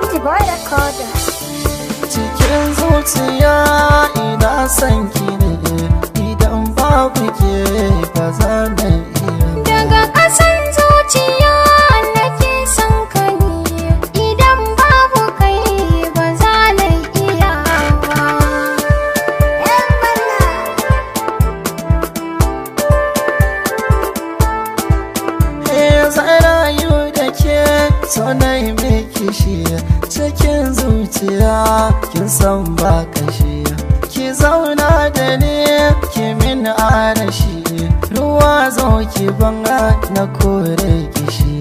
Alhaji Boy Recorder. Cikin zuciya ina son ki ne, idan babu ke ba za na iya. Daga ƙasan zuciya nake son ka ne, idan babu kai ba za na iya ba. Zan rayu da ke so na yi miki shi, cikin zuciya kin san ba kashi. Ki zauna da ni ki min arashi, ruwa zo ki banga na kore kishi.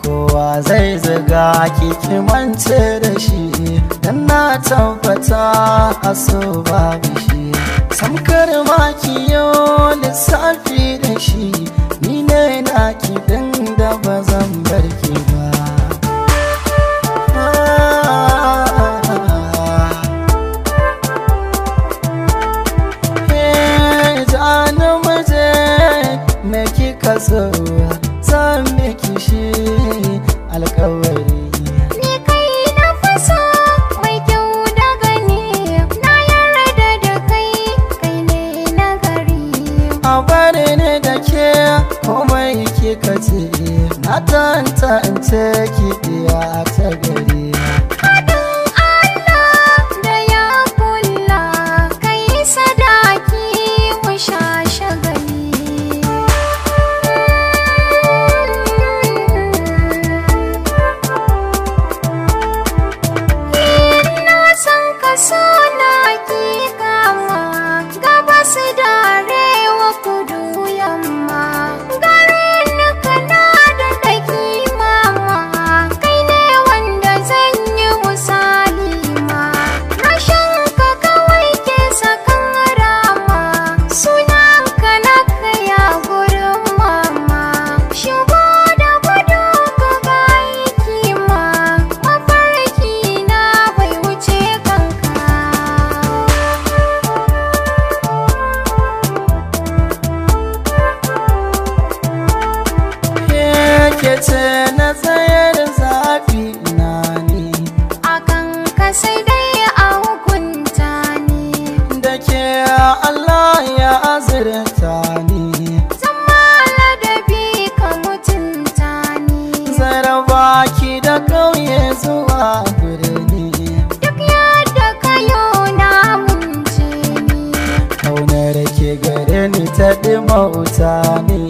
Kowa zai zaga ki mance da shi, dan na tabbata a so babu shi. Samkar ma ki yo lissafi da shi, ni ne na ki da ba zan bar ki ba. Jani muje me kika so, zan miki shi alkawari. Ni kai na faso mai kyau da gani, na yarda da kai, kai ne na gari. A bari ne da ke komai kika ce, na tantance ki iya ta gari. Haɗin Allah da ya kula, kai sadaki mu sha shagali. Ina son ka so na ki kama, gabas da arewa kudu yamma. Garin kana da ɗaki mama, kai ne wanda zan yi misali ma. Rashin ka kawai ke sakan rama, sunan ka na kaya gurin mama. Shigo da gudu ka ga aiki ma, mafarki na bai wuce kanka. Ke ce na tsayar zafi na ne, Akan ka sai dai a hukunta ni, da ke Allah ya azurta ni. zama ladabi ka mutunta ni. Zaraba ki da ƙauye zuwa birni, Duk yadda ka yo na munce ni, kaunar ke gare ni ta ɗimauta ne.